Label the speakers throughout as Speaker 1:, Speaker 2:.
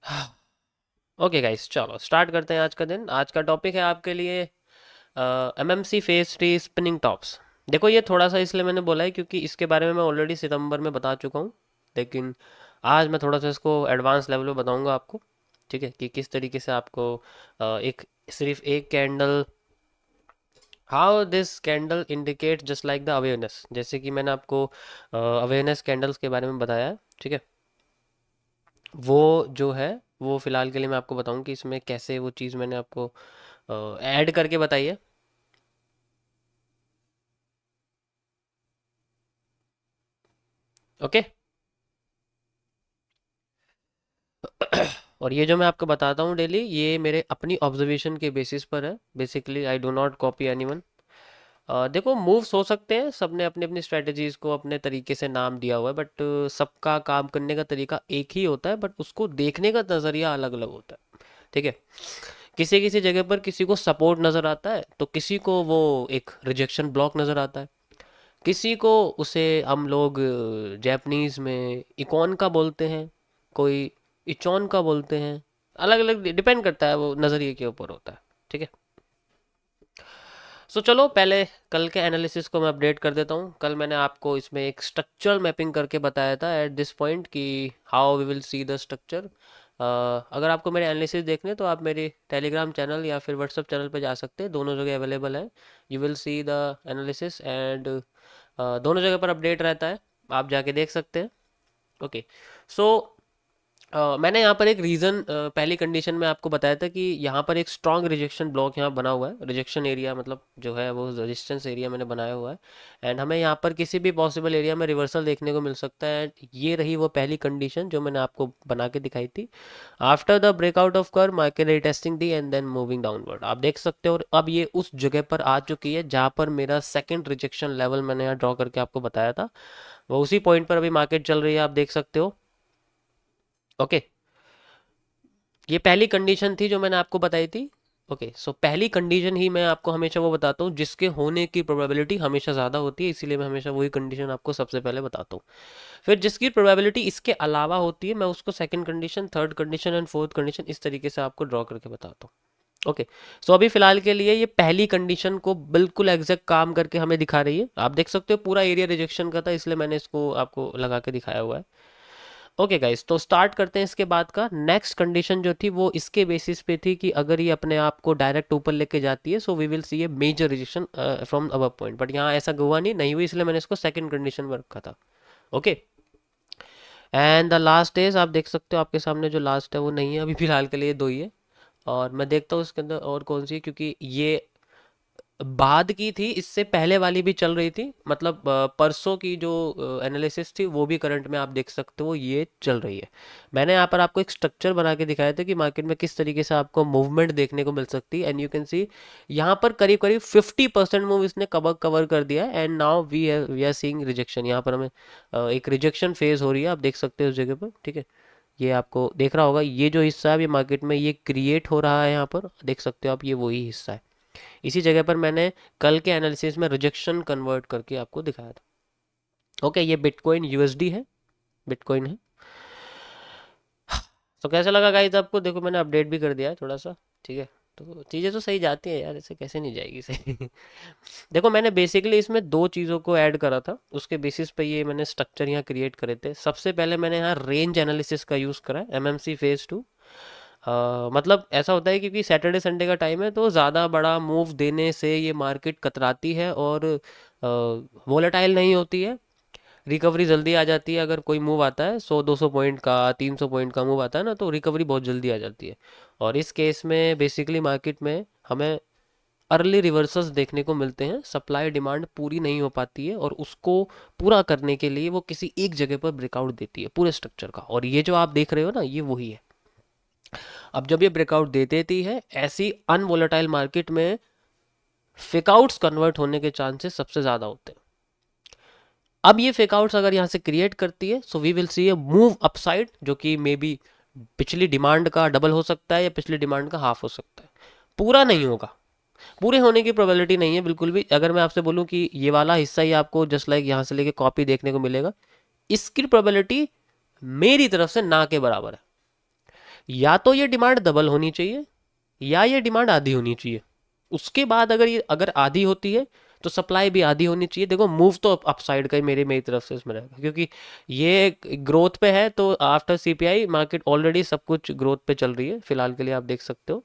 Speaker 1: Okay guys, चलो start करते हैं आज का दिन। आज का टॉपिक है आपके लिए MMC phase three spinning tops. देखो, ये थोड़ा सा इसलिए मैंने बोला है क्योंकि इसके बारे में मैं ऑलरेडी सितंबर में बता चुका हूँ, लेकिन आज मैं थोड़ा सा इसको एडवांस लेवल पे बताऊंगा आपको। ठीक है, कि किस तरीके से आपको एक सिर्फ एक candle, how this candle indicate just like the awareness, जैसे कि मैंने आपको अवेयरनेस कैंडल्स के बारे में बताया है। ठीक है, वो जो है वो फिलहाल के लिए मैं आपको बताऊं कि इसमें कैसे वो चीज़ मैंने आपको ऐड करके बताई है। ओके। और ये जो मैं आपको बताता हूँ डेली, ये मेरे अपनी ऑब्जर्वेशन के बेसिस पर है। Basically I do not copy anyone. देखो, मूव्स हो सकते हैं, सबने अपनी अपनी स्ट्रेटजीज को अपने तरीके से नाम दिया हुआ है, बट सबका काम करने का तरीका एक ही होता है, बट उसको देखने का नज़रिया अलग अलग होता है। ठीक है, किसी किसी जगह पर किसी को सपोर्ट नज़र आता है तो किसी को वो एक रिजेक्शन ब्लॉक नज़र आता है, किसी को उसे हम लोग जापानीज में इकॉन का बोलते हैं, कोई इचॉन का बोलते हैं। अलग अलग डिपेंड करता है, वो नज़रिए के ऊपर होता है। ठीक है, सो चलो पहले कल के एनालिसिस को मैं अपडेट कर देता हूँ। कल मैंने आपको इसमें एक स्ट्रक्चरल मैपिंग करके बताया था एट दिस पॉइंट कि how we will see the structure. अगर आपको मेरे एनालिसिस देखने तो आप मेरे टेलीग्राम चैनल या फिर व्हाट्सएप चैनल पे जा सकते हैं, दोनों जगह अवेलेबल है। You will see the analysis and दोनों जगह पर अपडेट रहता है, आप जाके देख सकते हैं। ओके, सो मैंने यहाँ पर एक रीज़न, पहली कंडीशन में आपको बताया था कि यहाँ पर एक स्ट्रॉन्ग रिजेक्शन ब्लॉक यहाँ बना हुआ है। रिजेक्शन एरिया मतलब जो है वो रेजिस्टेंस एरिया मैंने बनाया हुआ है, एंड हमें यहाँ पर किसी भी पॉसिबल एरिया में रिवर्सल देखने को मिल सकता है। ये रही वो पहली कंडीशन जो मैंने आपको बना के दिखाई थी। After the breakout of curve market retesting the and then moving downward, आप देख सकते हो। और अब ये उस जगह पर आ चुकी है जहाँ पर मेरा सेकेंड रिजेक्शन लेवल मैंने यहाँ ड्रॉ करके आपको बताया था, वो उसी पॉइंट पर अभी मार्केट चल रही है, आप देख सकते हो। ओके, ये पहली कंडीशन थी जो मैंने आपको बताई थी। ओके, सो पहली कंडीशन ही मैं आपको हमेशा वो बताता हूँ जिसके होने की प्रोबेबिलिटी हमेशा ज़्यादा होती है, इसीलिए मैं हमेशा वही कंडीशन आपको सबसे पहले बताता हूँ। फिर जिसकी प्रोबेबिलिटी इसके अलावा होती है मैं उसको second condition, third condition and fourth condition इस तरीके से आपको ड्रॉ करके बताता हूँ। ओके, सो अभी फिलहाल के लिए ये पहली कंडीशन को बिल्कुल एग्जैक्ट काम करके हमें दिखा रही है। आप देख सकते हो पूरा एरिया रिजेक्शन का था, इसलिए मैंने इसको आपको लगा के दिखाया हुआ है। ओके गाइस, तो स्टार्ट करते हैं इसके बाद का। नेक्स्ट कंडीशन जो थी वो इसके बेसिस पे थी कि अगर ये अपने आप को डायरेक्ट ऊपर लेके जाती है, so we will see a major rejection from above point, but यहाँ ऐसा हुआ नहीं हुई, इसलिए मैंने इसको सेकंड कंडीशन में रखा था। Okay, and the last is, आप देख सकते हो आपके सामने जो लास्ट है वो नहीं है, अभी फिलहाल के लिए दो ही है। और मैं देखता हूँ इसके अंदर और कौन सी है, क्योंकि ये बाद की थी, इससे पहले वाली भी चल रही थी, मतलब परसों की जो एनालिसिस थी वो भी करंट में आप देख सकते हो ये चल रही है। मैंने यहाँ पर आपको एक स्ट्रक्चर बना के दिखाया था कि मार्केट में किस तरीके से आपको मूवमेंट देखने को मिल सकती है, एंड यू कैन सी यहाँ पर करीब करीब 50% मूव इसने कवर कवर कर दिया है, and now we are seeing rejection. यहाँ पर हमें एक रिजेक्शन फेज हो रही है, आप देख सकते हो उस जगह पर। ठीक है, ये आपको देख रहा होगा, ये जो हिस्सा है ये मार्केट में ये क्रिएट हो रहा है, यहाँ पर देख सकते हो आप, ये वही हिस्सा है। इसी जगह पर मैंने कल के एनालिसिस में रिजेक्शन कन्वर्ट करके आपको दिखाया था। ओके, ये बिटकॉइन यूएसडी है, बिटकॉइन है। तो कैसा लगा गाइस आपको? देखो मैंने अपडेट भी कर दिया है थोड़ा सा। ठीक है, तो चीज़ें तो सही जाती हैं यार, ऐसे कैसे नहीं जाएगी सही। देखो, मैंने बेसिकली इसमें दो चीज़ों को ऐड करा था, उसके बेसिस पे ये मैंने स्ट्रक्चर यहाँ क्रिएट करे थे। सबसे पहले मैंने यहाँ रेंज एनालिसिस का यूज़ करा है, एमएमसी फेज टू। मतलब ऐसा होता है क्योंकि सैटरडे संडे का टाइम है, तो ज़्यादा बड़ा मूव देने से ये मार्केट कतराती है और वोलेटाइल नहीं होती है। रिकवरी जल्दी आ जाती है, अगर कोई मूव आता है 100-200 पॉइंट का, 300 पॉइंट का मूव आता है ना, तो रिकवरी बहुत जल्दी आ जाती है। और इस केस में बेसिकली मार्केट में हमें अर्ली रिवर्सल्स देखने को मिलते हैं, सप्लाई डिमांड पूरी नहीं हो पाती है और उसको पूरा करने के लिए वो किसी एक जगह पर ब्रेकआउट देती है पूरे स्ट्रक्चर का, और ये जो आप देख रहे हो ना, ये वही है। अब जब ये ब्रेकआउट दे देती है ऐसी अनवोलेटाइल मार्केट में, फेकआउट्स कन्वर्ट होने के चांसेस सबसे ज़्यादा होते हैं। अब ये फेकआउट्स अगर यहाँ से क्रिएट करती है, so we will see a move upside, जो कि मे बी पिछली डिमांड का डबल हो सकता है या पिछली डिमांड का हाफ हो सकता है। पूरा नहीं होगा, पूरे होने की प्रोबेबिलिटी नहीं है बिल्कुल भी। अगर मैं आपसे बोलूँ कि ये वाला हिस्सा ही आपको जस्ट लाइक यहाँ से लेके कॉपी देखने को मिलेगा, इसकी प्रोबेबिलिटी मेरी तरफ से ना के बराबर है। या तो ये डिमांड डबल होनी चाहिए या ये डिमांड आधी होनी चाहिए। उसके बाद अगर आधी होती है तो सप्लाई भी आधी होनी चाहिए। देखो मूव तो अपसाइड का ही मेरी तरफ से इसमें रहेगा, क्योंकि ये ग्रोथ पे है, तो आफ्टर सीपीआई मार्केट ऑलरेडी सब कुछ ग्रोथ पे चल रही है फिलहाल के लिए, आप देख सकते हो।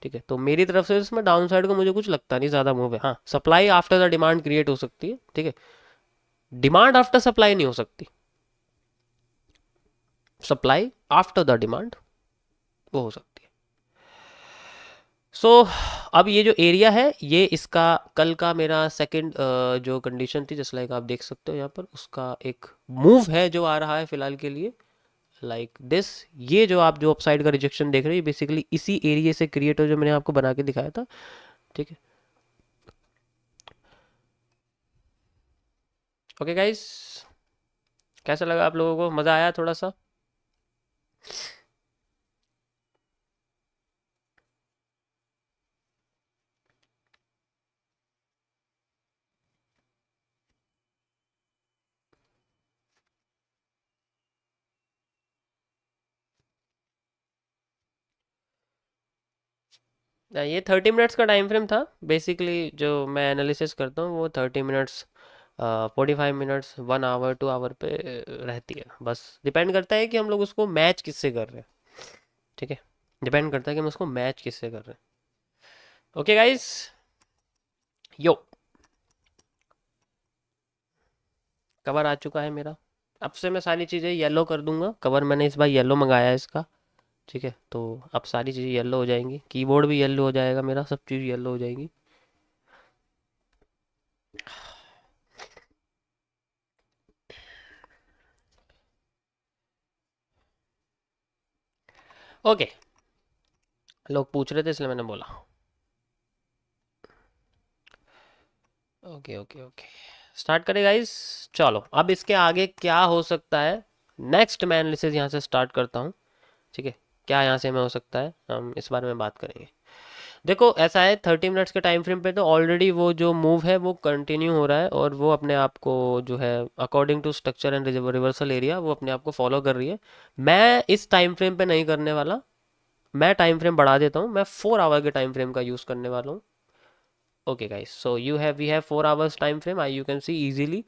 Speaker 1: ठीक है, तो मेरी तरफ से इसमें डाउन साइड को मुझे कुछ लगता नहीं ज़्यादा मूव है। हाँ, supply after the demand create हो सकती है, ठीक है, डिमांड आफ्टर सप्लाई नहीं हो सकती, सप्लाई आफ्टर द डिमांड वो हो सकती है। सो अब ये जो एरिया है ये इसका कल का मेरा सेकंड जो कंडीशन थी, जैसे लाइक आप देख सकते हो यहाँ पर उसका एक मूव है जो आ रहा है फिलहाल के लिए लाइक दिस। ये जो आप जो अपसाइड का रिजेक्शन देख रहे हैं बेसिकली इसी एरिया से क्रिएट हो जो मैंने आपको बना के दिखाया था। ठीक है, ओके गाइस, कैसा लगा आप लोगों को, मज़ा आया थोड़ा सा? ये 30 मिनट्स का टाइम फ्रेम था बेसिकली, जो मैं एनालिसिस करता हूँ वो 30 मिनट्स, 45 मिनट्स, 1 आवर, 2 आवर पे रहती है। बस डिपेंड करता है कि हम लोग उसको मैच किससे कर रहे हैं। ठीक है, डिपेंड करता है कि हम उसको मैच किससे कर रहे हैं। ओके गाइस, यो कवर आ चुका है मेरा। अब से मैं सारी चीज़ें येलो कर दूंगा, कवर मैंने इस बार येलो मंगाया है इसका। ठीक है, तो अब सारी चीज़ें येलो हो जाएंगी, कीबोर्ड भी येलो हो जाएगा मेरा, सब चीज़ येलो हो जाएगी। ओके, लोग पूछ रहे थे इसलिए मैंने बोला। ओके ओके ओके, स्टार्ट करें गाइस। चलो अब इसके आगे क्या हो सकता है, नेक्स्ट मैं एनालिसिस यहाँ से स्टार्ट करता हूँ। ठीक है, क्या यहाँ से में हो सकता है हम इस बारे में बात करेंगे। देखो ऐसा है, 30 मिनट्स के टाइम फ्रेम पे तो ऑलरेडी वो जो मूव है वो कंटिन्यू हो रहा है और वो अपने आप को जो है according to structure and reversal area वो अपने आप को फॉलो कर रही है। मैं इस टाइम फ्रेम पे नहीं करने वाला, मैं टाइम फ्रेम बढ़ा देता हूँ, मैं 4 आवर के टाइम फ्रेम का यूज़ करने वाला हूँ। Okay guys, so we have 4 hours time frame, I you can see easily.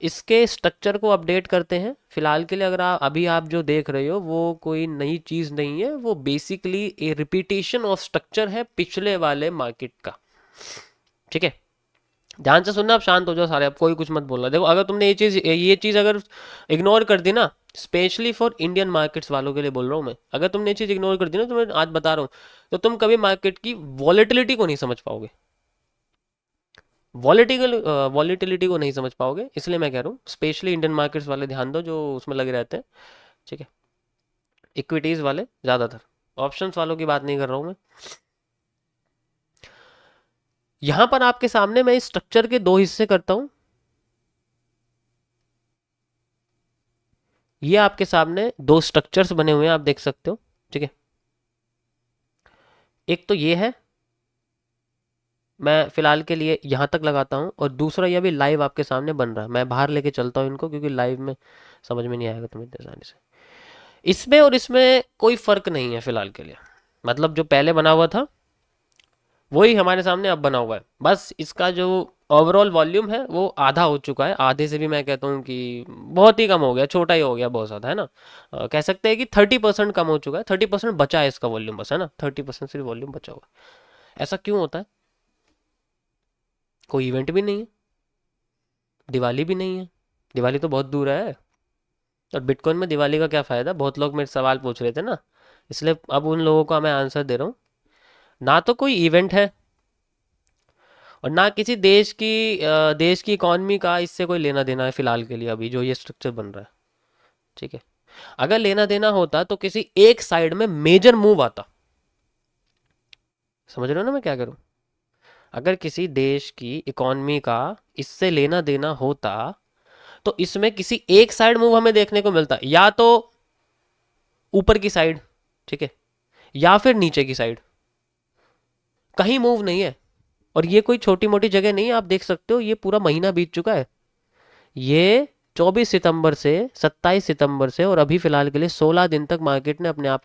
Speaker 1: इसके स्ट्रक्चर को अपडेट करते हैं फिलहाल के लिए। अगर आप जो देख रहे हो वो कोई नई चीज़ नहीं है, वो basically A repetition of structure है पिछले वाले मार्केट का। ठीक है, ध्यान से सुनना, आप शांत हो जाओ सारे, अब कोई कुछ मत बोलना। देखो अगर तुमने ये चीज़ अगर इग्नोर कर दी ना, स्पेशली फॉर इंडियन मार्केट्स वालों के लिए बोल रहा हूँ मैं, अगर तुमने ये चीज़ इग्नोर कर दी ना, तो मैं आज बता रहा हूँ, तो तुम कभी मार्केट की वॉलेटिलिटी को नहीं समझ पाओगे, वॉलीटिलिटी को नहीं समझ पाओगे। इसलिए मैं कह रहा हूँ स्पेशली इंडियन मार्केट्स वाले ध्यान दो जो उसमें लगे रहते हैं। ठीक है, इक्विटीज़ वाले ज़्यादातर, ऑप्शंस वालों की बात नहीं कर रहा हूँ मैं। यहाँ पर आपके सामने मैं इस स्ट्रक्चर के दो हिस्से करता हूँ। ये आपके सामने दो स्ट्रक्चर्स बने हुए हैं, आप देख सकते हो। ठीक है, एक तो ये है, मैं फिलहाल के लिए यहाँ तक लगाता हूँ, और दूसरा ये भी लाइव आपके सामने बन रहा है। मैं बाहर लेके चलता हूँ इनको, क्योंकि लाइव में समझ में नहीं आएगा तुम्हें इतनी आसानी से। इसमें और इसमें कोई फर्क नहीं है फिलहाल के लिए, मतलब जो पहले बना हुआ था वही हमारे सामने अब बना हुआ है। बस इसका जो ओवरऑल वॉल्यूम है वो आधा हो चुका है, आधे से भी मैं कहता हूँ कि बहुत ही कम हो गया, छोटा ही हो गया बहुत ज़्यादा, है ना। कह सकते हैं कि 30% कम हो चुका है, 30% बचा है इसका वॉल्यूम बस, है ना, 30% सिर्फ वॉल्यूम बचा हुआ है। ऐसा क्यों होता है? कोई इवेंट भी नहीं है, दिवाली भी नहीं है, दिवाली तो बहुत दूर है। और बिटकॉइन में दिवाली का क्या फ़ायदा, बहुत लोग मेरे सवाल पूछ रहे थे ना, इसलिए अब उन लोगों का मैं आंसर दे रहा हूँ। ना तो कोई इवेंट है और ना किसी देश की इकॉनमी का इससे कोई लेना देना है फिलहाल के लिए, अभी जो ये स्ट्रक्चर बन रहा है। ठीक है, अगर लेना देना होता तो किसी एक साइड में मेजर मूव आता। समझ रहे हो ना मैं क्या करूं? अगर किसी देश की इकॉनमी का इससे लेना देना होता तो इसमें किसी एक साइड मूव हमें देखने को मिलता, या तो ऊपर की साइड, ठीक है, या फिर नीचे की साइड, कहीं मूव नहीं है। और ये कोई छोटी मोटी जगह नहीं है, आप देख सकते हो ये पूरा महीना बीत चुका है। ये 24 सितंबर से 27 सितंबर से और अभी फिलहाल के लिए 16 दिन तक मार्केट ने अपने आप को